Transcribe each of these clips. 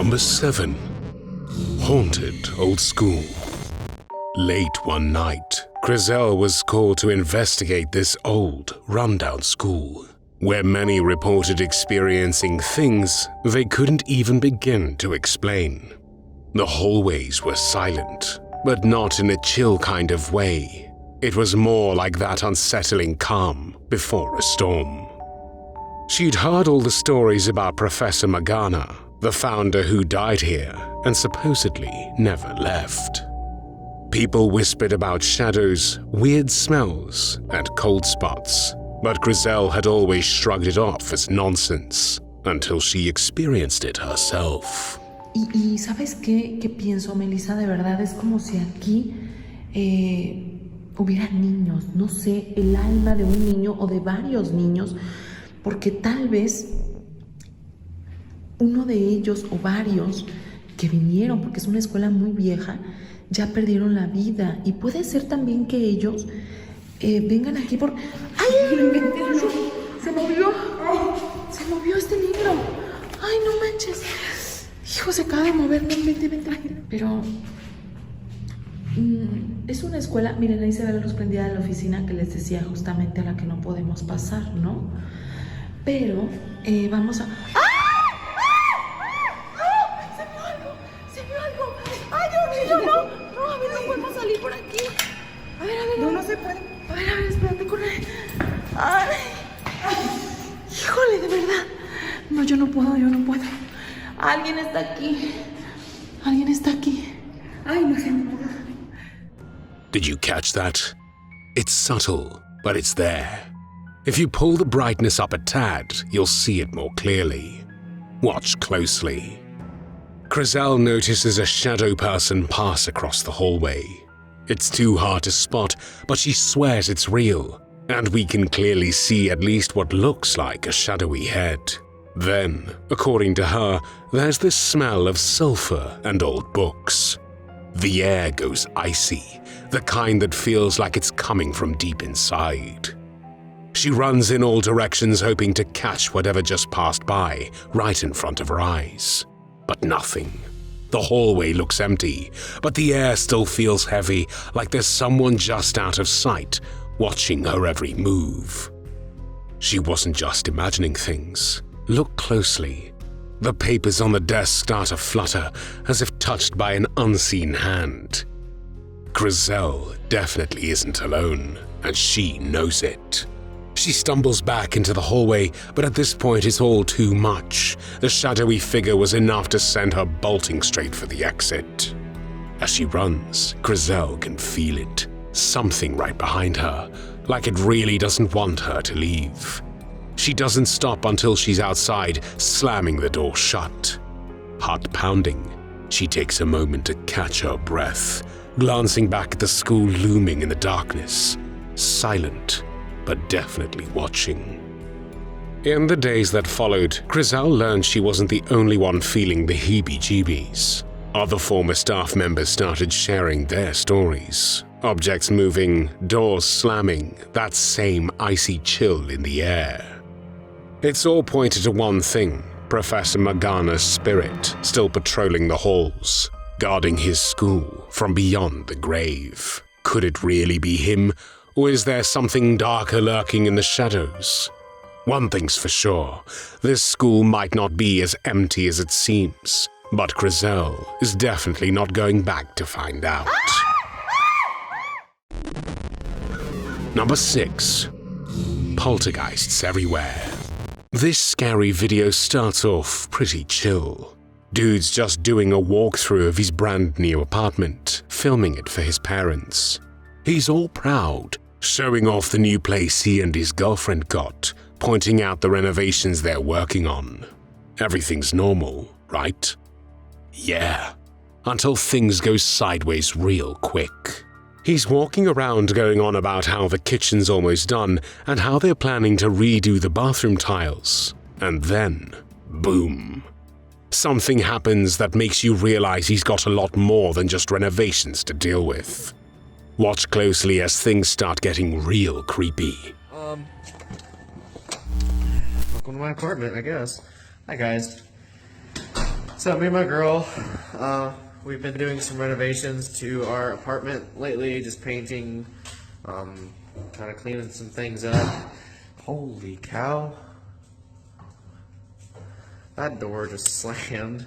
Number 7. Haunted Old School. Late one night, Griselle was called to investigate this old, rundown school, where many reported experiencing things they couldn't even begin to explain. The hallways were silent, but not in a chill kind of way. It was more like that unsettling calm before a storm. She'd heard all the stories about Professor Morgana, the founder who died here and supposedly never left. People whispered about shadows, weird smells, and cold spots, but Griselle had always shrugged it off as nonsense until she experienced it herself. Y ¿sabes qué? ¿Qué pienso, Melissa? De verdad, es como si aquí hubiera niños, no sé, el alma de un niño o de varios niños, porque tal vez uno de ellos o varios que vinieron, porque es una escuela muy vieja, ya perdieron la vida. Y puede ser también que ellos vengan aquí por... ¡Ay! Se movió. Se movió este libro. ¡Ay, no manches! Hijo, se acaba de mover. Vente. Pero... es una escuela... Miren, ahí se ve la luz prendida de la oficina que les decía, justamente a la que no podemos pasar, ¿no? Pero vamos a... ¡Ah! Por aquí. A ver. No se puede. A ver, espérate, corre. Ay. Híjole, de verdad. No, yo no puedo. Alguien está aquí. Ay, no sé. Did you catch that? It's subtle, but it's there. If you pull the brightness up a tad, you'll see it more clearly. Watch closely. Griselle notices a shadow person pass across the hallway. It's too hard to spot, but she swears it's real, and we can clearly see at least what looks like a shadowy head. Then, according to her, there's this smell of sulfur and old books. The air goes icy, the kind that feels like it's coming from deep inside. She runs in all directions hoping to catch whatever just passed by, right in front of her eyes. But nothing. The hallway looks empty, but the air still feels heavy, like there's someone just out of sight, watching her every move. She wasn't just imagining things. Look closely. The papers on the desk start to flutter, as if touched by an unseen hand. Griselle definitely isn't alone, and she knows it. She stumbles back into the hallway, but at this point it's all too much. The shadowy figure was enough to send her bolting straight for the exit. As she runs, Griselle can feel it. Something right behind her, like it really doesn't want her to leave. She doesn't stop until she's outside, slamming the door shut. Heart pounding, she takes a moment to catch her breath, glancing back at the school looming in the darkness, silent, but definitely watching. In the days that followed, Griselle learned she wasn't the only one feeling the heebie-jeebies. Other former staff members started sharing their stories. Objects moving, doors slamming, that same icy chill in the air. It's all pointed to one thing: Professor Morgana's spirit still patrolling the halls, guarding his school from beyond the grave. Could it really be him? Or is there something darker lurking in the shadows? One thing's for sure, this school might not be as empty as it seems, but Griselle is definitely not going back to find out. Number 6. Poltergeists everywhere. This scary video starts off pretty chill. Dude's just doing a walkthrough of his brand new apartment, filming it for his parents. He's all proud, showing off the new place he and his girlfriend got, pointing out the renovations they're working on. Everything's normal, right? Yeah, until things go sideways real quick. He's walking around going on about how the kitchen's almost done and how they're planning to redo the bathroom tiles. And then, boom. Something happens that makes you realize he's got a lot more than just renovations to deal with. Watch closely as things start getting real creepy. Welcome to my apartment, I guess. Hi, guys. So me and my girl, we've been doing some renovations to our apartment lately, just painting, kind of cleaning some things up. Holy cow. That door just slammed.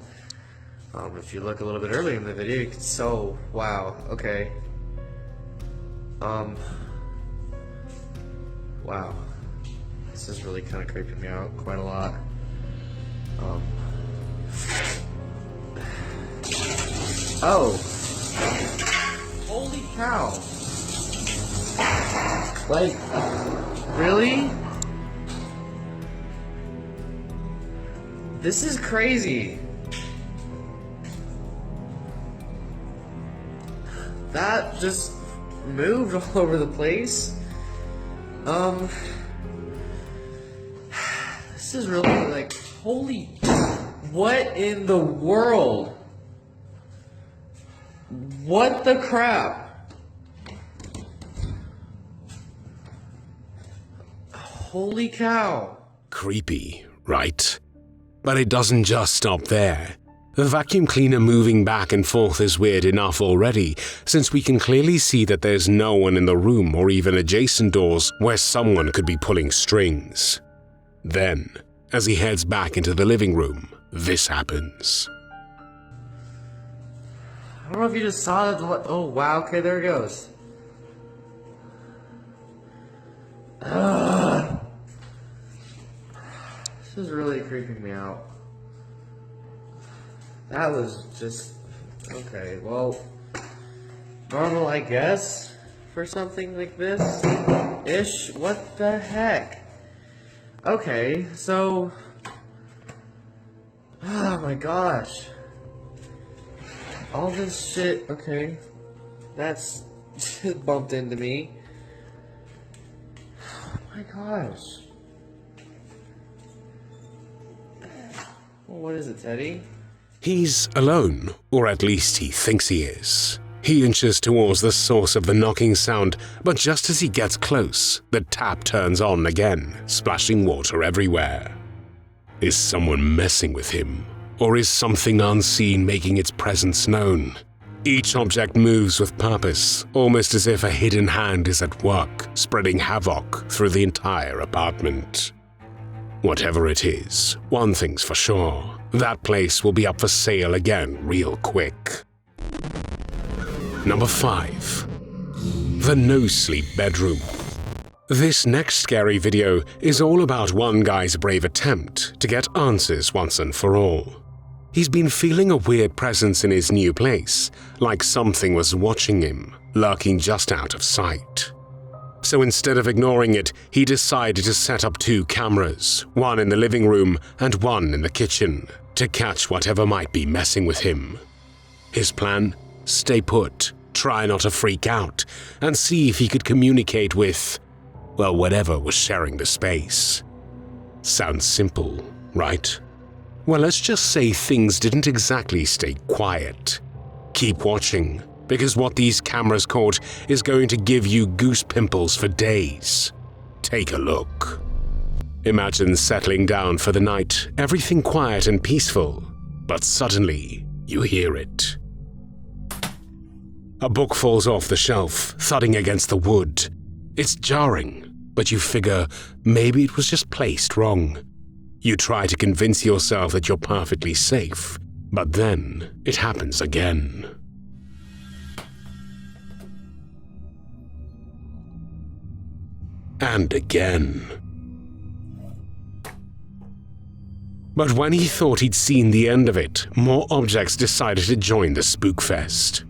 If you look a little bit earlier in the video, you can wow, okay. Wow. This is really kind of creeping me out quite a lot. Oh. Holy cow. Like, really? This is crazy. That just moved all over the place. This is really like, holy, what in the world? What the crap? Holy cow. Creepy, right? But it doesn't just stop there. The vacuum cleaner moving back and forth is weird enough already, since we can clearly see that there's no one in the room or even adjacent doors where someone could be pulling strings. Then, as he heads back into the living room, this happens. I don't know if you just saw that. Oh, wow. Okay, there it goes. Ugh. This is really creeping me out. That was just... Okay, well... normal, I guess, for something like this. Ish. What the heck? Okay, so... oh my gosh. All this shit, okay. That's bumped into me. Oh my gosh. Well, what is it, Teddy? He's alone, or at least he thinks he is. He inches towards the source of the knocking sound, but just as he gets close, the tap turns on again, splashing water everywhere. Is someone messing with him? Or is something unseen making its presence known? Each object moves with purpose, almost as if a hidden hand is at work, spreading havoc through the entire apartment. Whatever it is, one thing's for sure, that place will be up for sale again real quick. Number 5. The no-sleep bedroom. This next scary video is all about one guy's brave attempt to get answers once and for all. He's been feeling a weird presence in his new place, like something was watching him, lurking just out of sight. So instead of ignoring it, he decided to set up 2 cameras, one in the living room and one in the kitchen, to catch whatever might be messing with him. His plan? Stay put, try not to freak out, and see if he could communicate with, well, whatever was sharing the space. Sounds simple, right? Well, let's just say things didn't exactly stay quiet. Keep watching, because what these cameras caught is going to give you goose pimples for days. Take a look. Imagine settling down for the night, everything quiet and peaceful, but suddenly you hear it. A book falls off the shelf, thudding against the wood. It's jarring, but you figure maybe it was just placed wrong. You try to convince yourself that you're perfectly safe, but then it happens again. And again. But when he thought he'd seen the end of it, more objects decided to join the spookfest.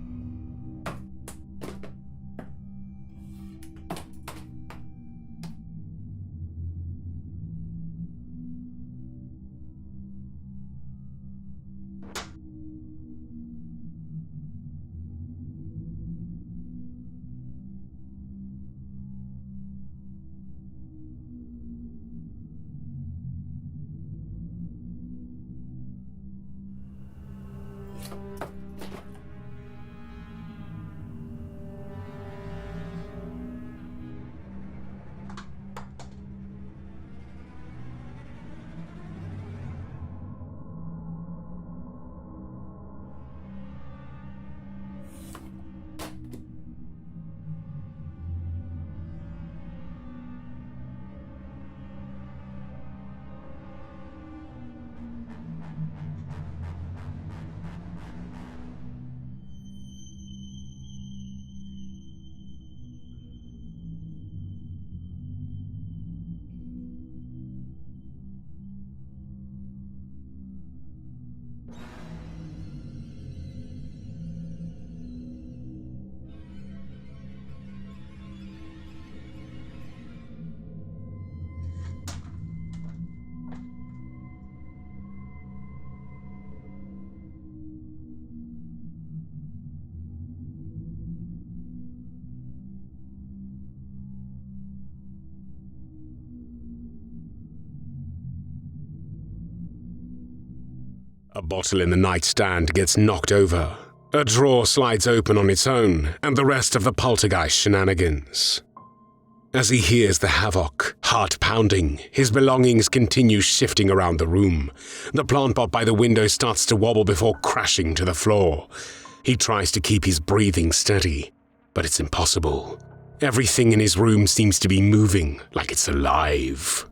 A bottle in the nightstand gets knocked over. A drawer slides open on its own, and the rest of the poltergeist shenanigans. As he hears the havoc, heart pounding, his belongings continue shifting around the room. The plant pot by the window starts to wobble before crashing to the floor. He tries to keep his breathing steady, but it's impossible. Everything in his room seems to be moving like it's alive.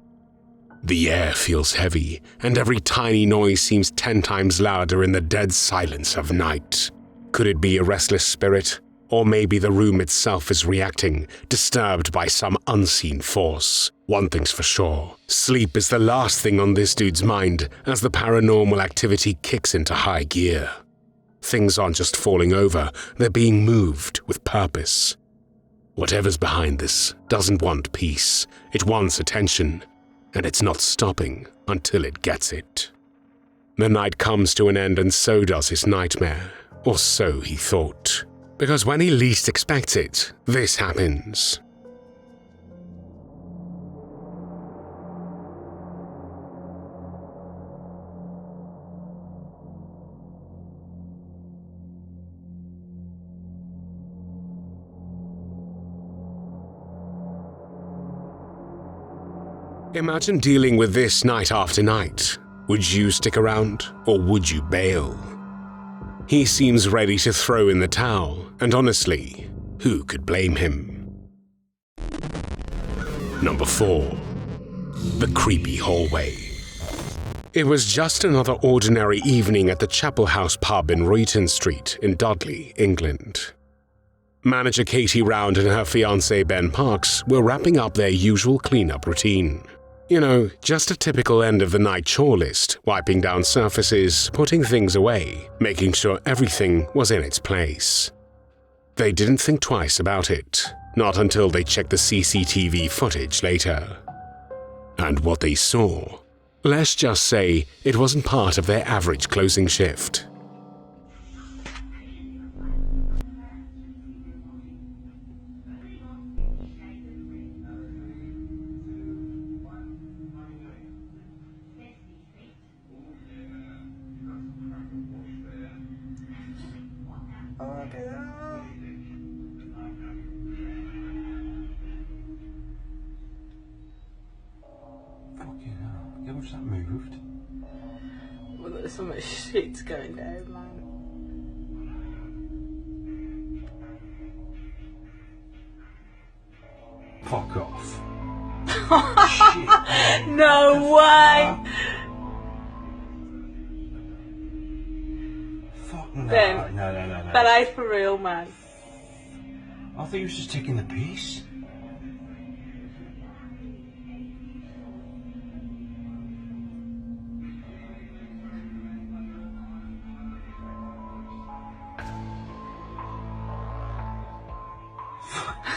The air feels heavy, and every tiny noise seems 10 times louder in the dead silence of night. Could it be a restless spirit? Or maybe the room itself is reacting, disturbed by some unseen force. One thing's for sure, sleep is the last thing on this dude's mind as the paranormal activity kicks into high gear. Things aren't just falling over, they're being moved with purpose. Whatever's behind this doesn't want peace, it wants attention, and it's not stopping until it gets it. The night comes to an end and so does his nightmare, or so he thought. Because when he least expects it, this happens. Imagine dealing with this night after night. Would you stick around, or would you bail? He seems ready to throw in the towel, and honestly, who could blame him? Number 4. The creepy hallway. It was just another ordinary evening at the Chapel House pub in Royton Street in Dudley, England. Manager Katie Round and her fiancé Ben Parks were wrapping up their usual cleanup routine. You know, just a typical end-of-the-night chore list, wiping down surfaces, putting things away, making sure everything was in its place. They didn't think twice about it, not until they checked the CCTV footage later. And what they saw, let's just say it wasn't part of their average closing shift. Fucking hell. How much that moved? Well, there's so much shit's going down, man. Fuck off. Shit. No way! Fuck no. Ben, No. That ain't for real, man. I thought he was just taking the piece.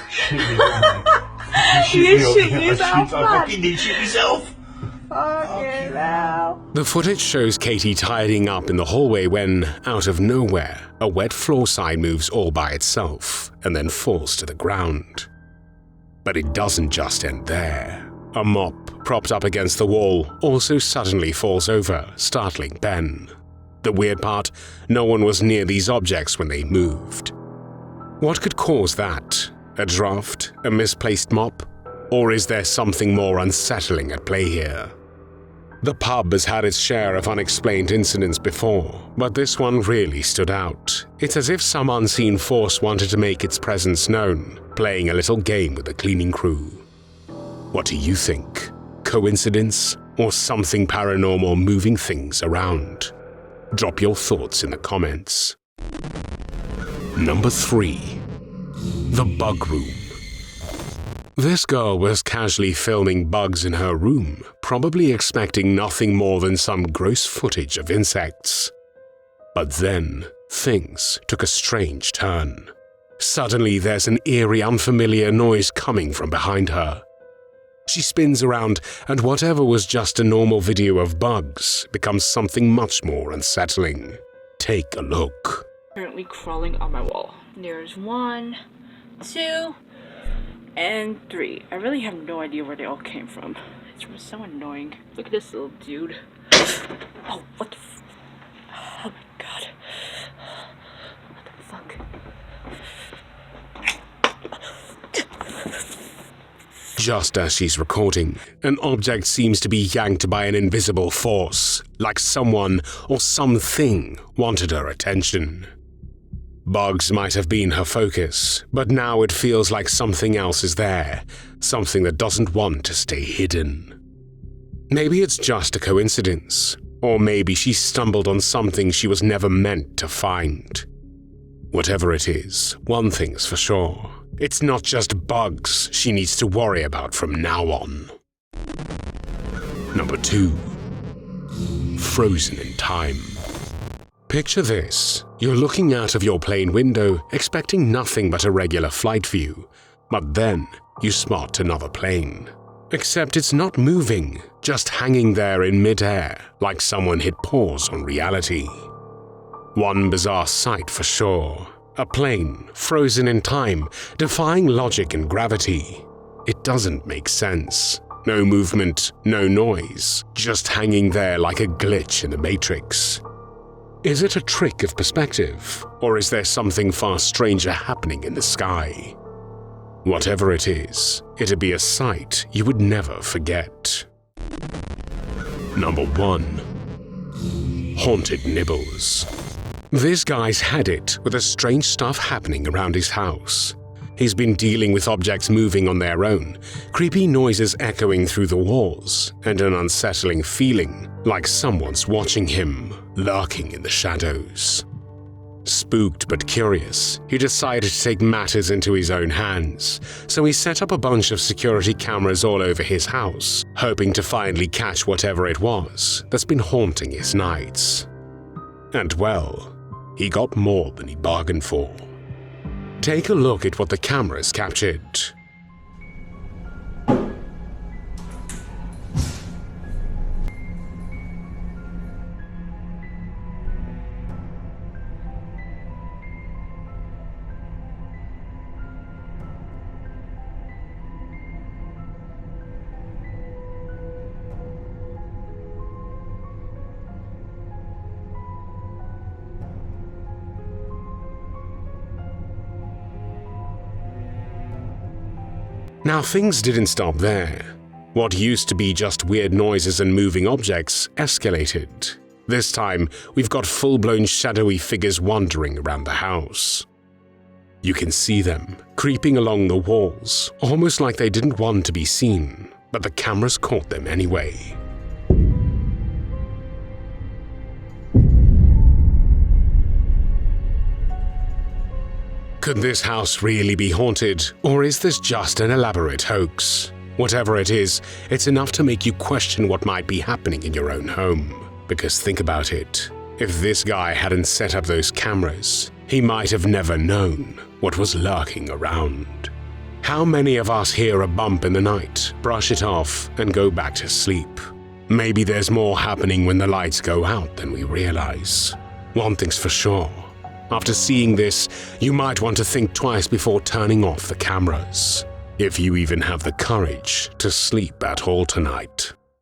Shit me up, man. You shit yourself, I man. fucking did shit myself. Fucking hell. The footage shows Katie tidying up in the hallway when, out of nowhere, a wet floor sign moves all by itself and then falls to the ground. But it doesn't just end there. A mop, propped up against the wall, also suddenly falls over, startling Ben. The weird part, no one was near these objects when they moved. What could cause that? A draft? A misplaced mop? Or is there something more unsettling at play here? The pub has had its share of unexplained incidents before, but this one really stood out. It's as if some unseen force wanted to make its presence known, playing a little game with the cleaning crew. What do you think? Coincidence? Or something paranormal moving things around? Drop your thoughts in the comments. Number 3. The Bug Room. This girl was casually filming bugs in her room, probably expecting nothing more than some gross footage of insects. But then, things took a strange turn. Suddenly, there's an eerie, unfamiliar noise coming from behind her. She spins around, and whatever was just a normal video of bugs becomes something much more unsettling. Take a look. Currently crawling on my wall. There's 1, 2, and 3. I really have no idea where they all came from. It was so annoying. Look at this little dude. Oh, what the f... Oh my god. What the fuck? Just as she's recording, an object seems to be yanked by an invisible force, like someone or something wanted her attention. Bugs might have been her focus, but now it feels like something else is there, something that doesn't want to stay hidden. Maybe it's just a coincidence, or maybe she stumbled on something she was never meant to find. Whatever it is, one thing's for sure. It's not just bugs she needs to worry about from now on. Number 2. Frozen in time. Picture this. You're looking out of your plane window, expecting nothing but a regular flight view. But then, you spot another plane. Except it's not moving, just hanging there in mid-air, like someone hit pause on reality. One bizarre sight for sure. A plane, frozen in time, defying logic and gravity. It doesn't make sense. No movement, no noise, just hanging there like a glitch in the Matrix. Is it a trick of perspective, or is there something far stranger happening in the sky? Whatever it is, it'd be a sight you would never forget. Number 1. Haunted Nibbles. This guy's had it with the strange stuff happening around his house. He's been dealing with objects moving on their own, creepy noises echoing through the walls, and an unsettling feeling like someone's watching him, lurking in the shadows. Spooked but curious, he decided to take matters into his own hands, so he set up a bunch of security cameras all over his house, hoping to finally catch whatever it was that's been haunting his nights. And well, he got more than he bargained for. Take a look at what the cameras captured. Now things didn't stop there. What used to be just weird noises and moving objects escalated. This time, we've got full-blown shadowy figures wandering around the house. You can see them, creeping along the walls, almost like they didn't want to be seen, but the cameras caught them anyway. Could this house really be haunted, or is this just an elaborate hoax? Whatever it is, it's enough to make you question what might be happening in your own home. Because think about it, if this guy hadn't set up those cameras, he might have never known what was lurking around. How many of us hear a bump in the night, brush it off, and go back to sleep? Maybe there's more happening when the lights go out than we realize. One thing's for sure. After seeing this, you might want to think twice before turning off the cameras, if you even have the courage to sleep at all tonight.